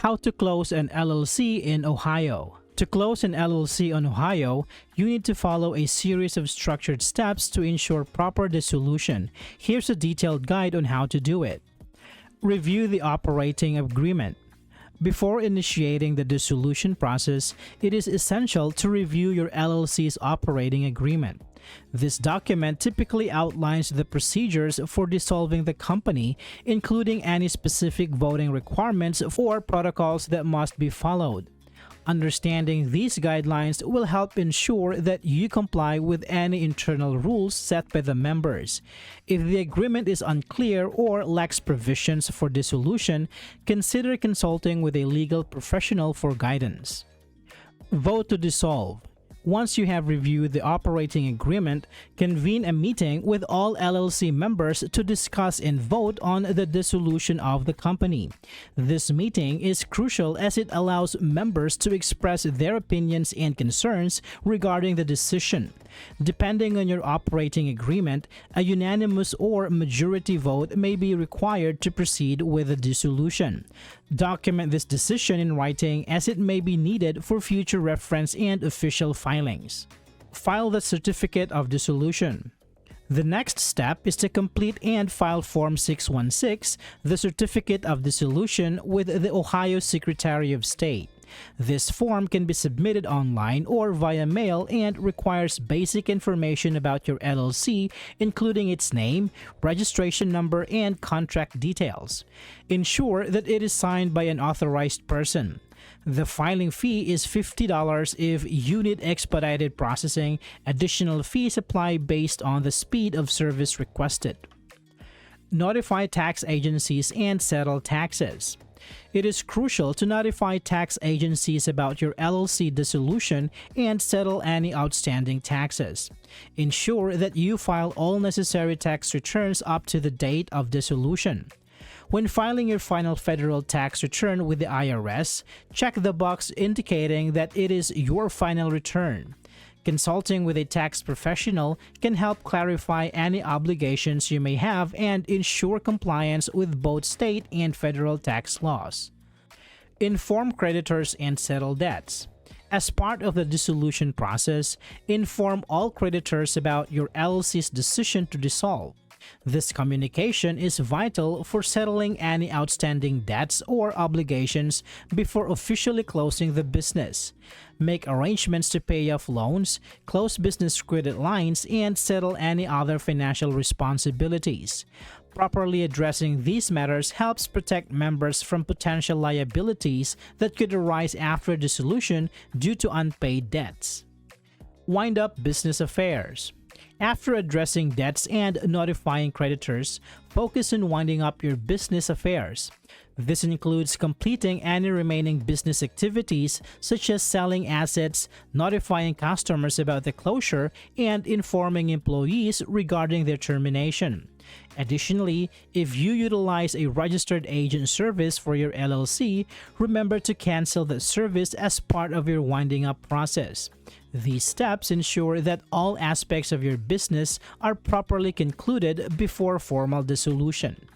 How to close an LLC in Ohio. To close an LLC in Ohio, you need to follow a series of structured steps to ensure proper dissolution. Here's a detailed guide on how to do it. Review the operating agreement. Before initiating the dissolution process, it is essential to review your LLC's operating agreement. This document typically outlines the procedures for dissolving the company, including any specific voting requirements or protocols that must be followed. Understanding these guidelines will help ensure that you comply with any internal rules set by the members. If the agreement is unclear or lacks provisions for dissolution, consider consulting with a legal professional for guidance. Vote to dissolve. Once you have reviewed the operating agreement, convene a meeting with all LLC members to discuss and vote on the dissolution of the company. This meeting is crucial as it allows members to express their opinions and concerns regarding the decision. Depending on your operating agreement, a unanimous or majority vote may be required to proceed with the dissolution. Document this decision in writing as it may be needed for future reference and official filings. File the certificate of dissolution. The next step is to complete and file Form 616, the Certificate of Dissolution, with the Ohio Secretary of State. This form can be submitted online or via mail and requires basic information about your LLC, including its name, registration number, and contract details. Ensure that it is signed by an authorized person. The filing fee is $50 if you need expedited processing. Additional fees apply based on the speed of service requested. Notify tax agencies and settle taxes. It is crucial to notify tax agencies about your LLC dissolution and settle any outstanding taxes. Ensure that you file all necessary tax returns up to the date of dissolution. When filing your final federal tax return with the IRS, check the box indicating that it is your final return. Consulting with a tax professional can help clarify any obligations you may have and ensure compliance with both state and federal tax laws. Inform creditors and settle debts. As part of the dissolution process, inform all creditors about your LLC's decision to dissolve. This communication is vital for settling any outstanding debts or obligations before officially closing the business. Make arrangements to pay off loans, close business credit lines, and settle any other financial responsibilities. Properly addressing these matters helps protect members from potential liabilities that could arise after dissolution due to unpaid debts. Wind up business affairs. After addressing debts and notifying creditors, focus on winding up your business affairs. This includes completing any remaining business activities such as selling assets, notifying customers about the closure, and informing employees regarding their termination. Additionally, if you utilize a registered agent service for your LLC, remember to cancel that service as part of your winding up process. These steps ensure that all aspects of your business are properly concluded before formal dissolution.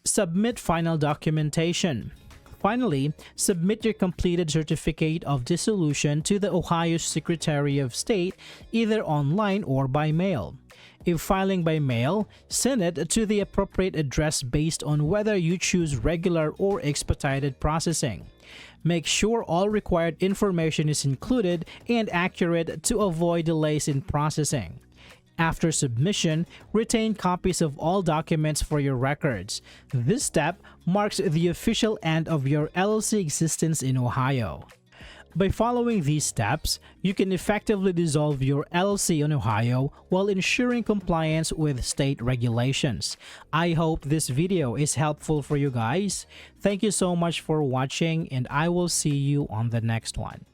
Submit final documentation. Finally, submit your completed certificate of dissolution to the Ohio Secretary of State either online or by mail. If filing by mail, send it to the appropriate address based on whether you choose regular or expedited processing. Make sure all required information is included and accurate to avoid delays in processing. After submission, retain copies of all documents for your records. This step marks the official end of your LLC existence in Ohio. By following these steps, you can effectively dissolve your LLC in Ohio while ensuring compliance with state regulations. I hope this video is helpful for you guys. Thank you so much for watching, and I will see you on the next one.